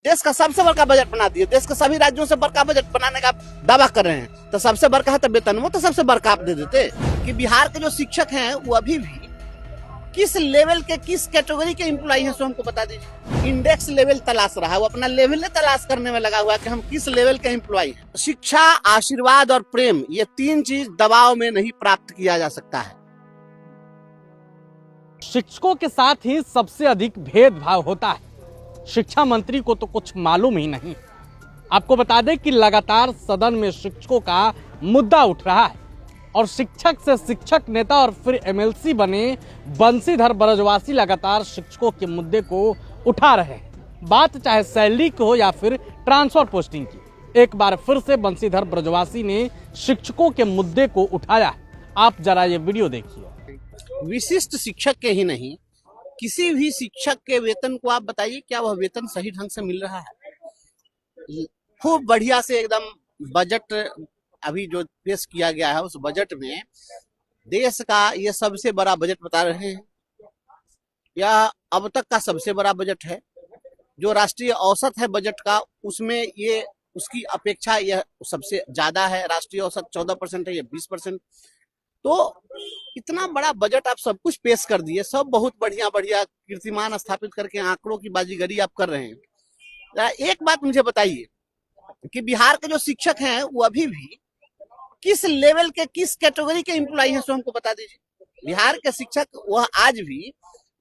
देश का सबसे बड़का बजट बना दिए, देश के सभी राज्यों से बड़का बजट बनाने का दावा कर रहे हैं। तो सबसे बड़का है तो वेतन, वो तो सबसे बड़का आप दे देते। कि बिहार के जो शिक्षक हैं वो अभी भी किस लेवल के, किस कैटेगरी के एम्प्लॉय हैं, सो हमको बता दीजिए। इंडेक्स लेवल तलाश रहा है, वो अपना लेवल तलाश करने में लगा हुआ है कि हम किस लेवल के एम्प्लॉय हैं। शिक्षा, आशीर्वाद और प्रेम, ये तीन चीज दबाव में नहीं प्राप्त किया जा सकता है। शिक्षकों के साथ ही सबसे अधिक भेदभाव होता है। शिक्षा मंत्री को तो कुछ मालूम ही नहीं। आपको बता दें कि लगातार सदन में शिक्षकों का मुद्दा उठ रहा है और शिक्षक से शिक्षक नेता और फिर एमएलसी बने बंशीधर ब्रजवासी लगातार शिक्षकों के मुद्दे को उठा रहे हैं। बात चाहे सैलरी की हो या फिर ट्रांसफर पोस्टिंग की, एक बार फिर से बंशीधर ब्रजवासी ने शिक्षकों के मुद्दे को उठाया है। आप जरा ये वीडियो देखिए। विशिष्ट शिक्षक के ही नहीं, किसी भी शिक्षक के वेतन को आप बताइए, क्या वह वेतन सही ढंग से मिल रहा है? खूब बढ़िया से एकदम बजट अभी जो पेश किया गया है, उस बजट में देश का ये सबसे बड़ा बजट बता रहे हैं। यह अब तक का सबसे बड़ा बजट है। जो राष्ट्रीय औसत है बजट का, उसमें ये उसकी अपेक्षा यह सबसे ज्यादा है। राष्ट्रीय औसत 14% है, ये 20%। तो इतना बड़ा बजट आप सब कुछ पेश कर दिए, सब बहुत बढ़िया बढ़िया कीर्तिमान स्थापित करके आंकड़ों की बाजीगरी आप कर रहे हैं। एक बात मुझे बताइए कि बिहार के जो शिक्षक हैं वो अभी भी किस लेवल के, किस कैटेगरी के एम्प्लॉय हैं, सो हमको बता दीजिए। बिहार के शिक्षक वह आज भी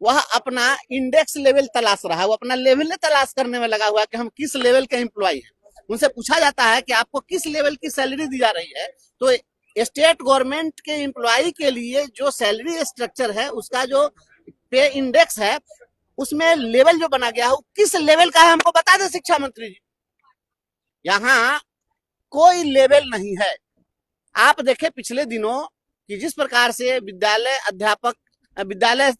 वह अपना इंडेक्स लेवल तलाश रहा है, वो अपना लेवल तलाश करने में लगा हुआ है कि हम किस लेवल के एम्प्लॉय हैं। उनसे पूछा जाता है कि आपको किस लेवल की सैलरी दी जा रही है, तो स्टेट गवर्नमेंट के एम्प्लॉय के लिए जो सैलरी स्ट्रक्चर है, उसका जो पे इंडेक्स है, उसमें लेवल जो बना गया है वो किस लेवल का है, हमको बता दे शिक्षा मंत्री जी। यहाँ कोई लेवल नहीं है। आप देखें पिछले दिनों कि जिस प्रकार से विद्यालय अध्यापक, विद्यालय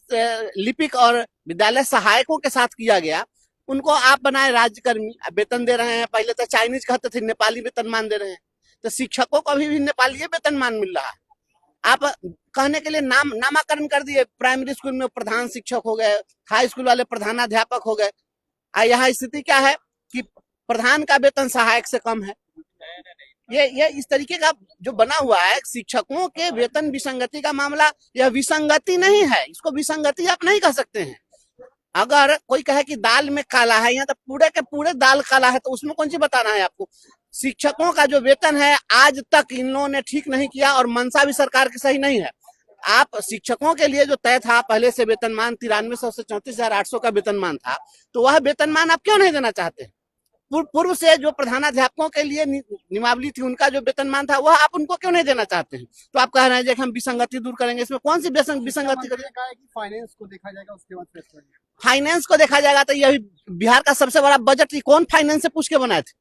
लिपिक और विद्यालय सहायकों के साथ किया गया, उनको आप बनाए राज्यकर्मी, वेतन दे रहे हैं। पहले तो चाइनीज कहते थे, नेपाली वेतनमान दे रहे हैं। तो शिक्षकों को अभी भी नेपाली वेतनमान मिल रहा है। आप कहने के लिए नामाकरण कर दिए। प्राइमरी स्कूल में प्रधान शिक्षक हो गए, हाई स्कूल वाले प्रधानाध्यापक हो गए। यहाँ स्थिति क्या है कि प्रधान का वेतन सहायक से कम है। ये इस तरीके का जो बना हुआ है शिक्षकों के वेतन विसंगति का मामला, यह विसंगति नहीं है, इसको विसंगति आप नहीं कह सकते हैं। अगर कोई कहे कि दाल में काला है, यहाँ तो पूरे के पूरे दाल काला है, तो उसमें कौन सी बताना है आपको? शिक्षकों का जो वेतन है आज तक इन लोगों ने ठीक नहीं किया और मंशा भी सरकार की सही नहीं है। आप शिक्षकों के लिए जो तय था पहले से वेतनमान 9300 से 34,800 का वेतनमान था, तो वह वेतनमान आप क्यों नहीं देना चाहते? पूर्व से जो प्रधानाध्यापकों के लिए नियमावली थी, उनका जो वेतनमान था, वह आप उनको क्यों नहीं देना चाहते हैं? तो आप कह रहे हैं कि हम विसंगति दूर करेंगे। इसमें कौन सी विसंगति करेंगे? फाइनेंस को देखा जाएगा, उसके बाद पेश करेंगे। फाइनेंस को देखा जाएगा तो यही बिहार का सबसे बड़ा बजट कौन फाइनेंस से पूछ के बनाए थे?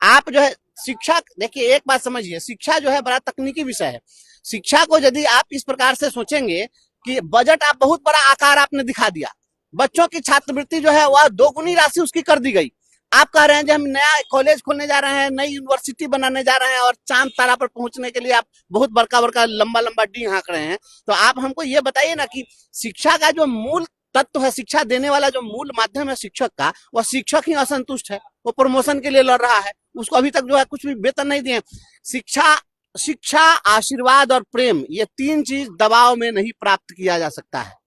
आप जो है शिक्षा, देखिए एक बात समझिए, शिक्षा जो है बड़ा तकनीकी विषय है। शिक्षा को यदि आप इस प्रकार से सोचेंगे कि बजट आप बहुत बड़ा आकार आपने दिखा दिया, बच्चों की छात्रवृत्ति जो है वह दोगुनी राशि उसकी कर दी गई। आप कह रहे हैं कि हम नया कॉलेज खोलने जा रहे हैं, नई यूनिवर्सिटी बनाने जा रहे हैं और चांद तारा पर पहुंचने के लिए आप बहुत बड़का बड़का लंबा लंबा डी हाँक रहे हैं। तो आप हमको ये बताइए ना कि शिक्षा का जो मूल तत्व है, शिक्षा देने वाला जो मूल माध्यम है शिक्षक का, वह शिक्षक ही असंतुष्ट है। वो प्रमोशन के लिए लड़ रहा है, उसको अभी तक जो है कुछ भी वेतन नहीं दिए। शिक्षा, आशीर्वाद और प्रेम, ये तीन चीज दबाव में नहीं प्राप्त किया जा सकता है।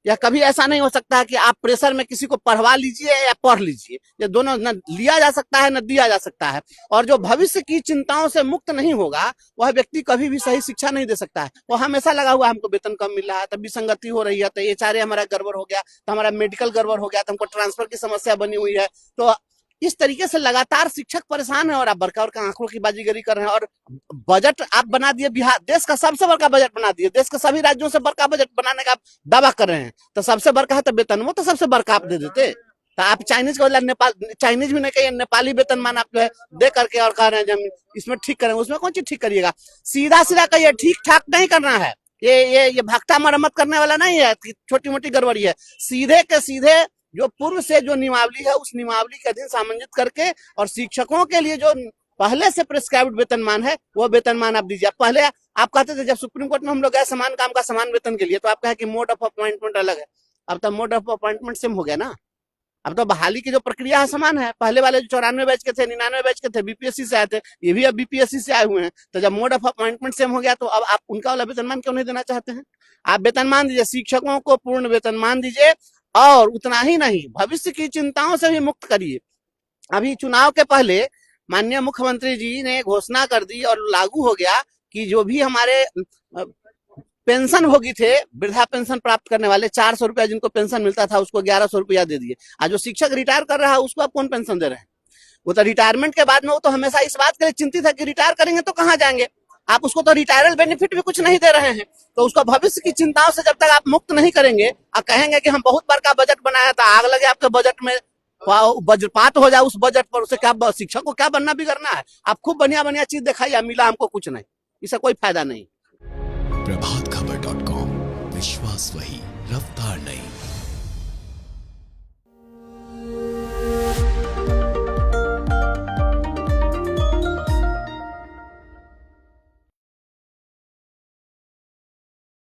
या कभी ऐसा नहीं हो सकता है कि आप प्रेशर में किसी को पढ़वा लीजिए या पढ़ लीजिए। ये दोनों न लिया जा सकता है न दिया जा सकता है। और जो भविष्य की चिंताओं से मुक्त नहीं होगा, वह व्यक्ति कभी भी सही शिक्षा नहीं दे सकता है। वो हमेशा लगा हुआ हमको वेतन कम मिल रहा है, तब विसंगति हो रही है, तो एचआरए हमारा गड़बड़ हो गया, तो हमारा मेडिकल गड़बड़ हो गया, तो हमको ट्रांसफर की समस्या बनी हुई है। तो इस तरीके से लगातार शिक्षक परेशान है और आप बड़का बड़का आंकड़ों की बाजीगरी कर रहे हैं। और बजट आप बना दिए, बिहार देश का सबसे बड़का बजट बना दिए, देश के सभी राज्यों से बड़का बजट बनाने का दावा कर रहे हैं। तो सबसे बड़का है तो वेतन, वो तो सबसे बड़का आप दे देते। तो आप चाइनीज को नेपाल, चाइनीज भी नहीं कहिए, नेपाली वेतनमान आप जो है दे करके और कह रहे हैं हम इसमें ठीक करेंगे। उसमें कौन चीज ठीक करिएगा? सीधा सीधा कहिए, ठीक ठाक नहीं करना है। ये भागता मरम्मत करने वाला नहीं है, छोटी मोटी गड़बड़ी है। सीधे के सीधे जो पूर्व से जो नियमावली है, उस नियमावली के अधीन सामंजित करके और शिक्षकों के लिए जो पहले से प्रिस्क्राइब्ड वेतनमान है, वो वेतनमान आप दीजिए। पहले आप कहते थे, जब सुप्रीम कोर्ट में हम लोग गए समान काम का समान वेतन के लिए, तो आप कहे कि मोड ऑफ अपॉइंटमेंट अलग है। अब तो मोड ऑफ अपॉइंटमेंट सेम हो गया ना। अब तो बहाली की जो प्रक्रिया है समान है। पहले वाले जो 94 बैच के थे, 99 बैच के थे, बीपीएससी से आए थे, ये भी अब बीपीएससी से आए हुए हैं। तो जब मोड ऑफ अपॉइंटमेंट सेम हो गया तो अब आप उनका वाला वेतनमान क्यों नहीं देना चाहते हैं? आप वेतनमान दीजिए, शिक्षकों को पूर्ण वेतनमान दीजिए, और उतना ही नहीं, भविष्य की चिंताओं से भी मुक्त करिए। अभी चुनाव के पहले माननीय मुख्यमंत्री जी ने घोषणा कर दी और लागू हो गया कि जो भी हमारे पेंशन भोगी थे, वृद्धा पेंशन प्राप्त करने वाले, 400 रुपया जिनको पेंशन मिलता था उसको 1100 रुपया दे दिए। आज जो शिक्षक रिटायर कर रहा है उसको आप कौन पेंशन दे रहे हैं? वो तो रिटायरमेंट के बाद में वो तो हमेशा इस बात के लिए चिंतित है कि रिटायर करेंगे तो कहाँ जाएंगे। आप उसको तो रिटायरल बेनिफिट भी कुछ नहीं दे रहे हैं। तो उसको भविष्य की चिंताओं से जब तक आप मुक्त नहीं करेंगे और कहेंगे कि हम बहुत बार का बजट बनाया था, आग लगे आपके बजट में, वज्रपात हो जाए उस बजट पर, उसे क्या शिक्षक को क्या बनना बिगड़ना है? आप खूब बढ़िया बढ़िया चीज दिखाइए, मिला हमको कुछ नहीं, इससे कोई फायदा नहीं। प्रभातखबर.com, विश्वास वही, रफ्तार नहीं।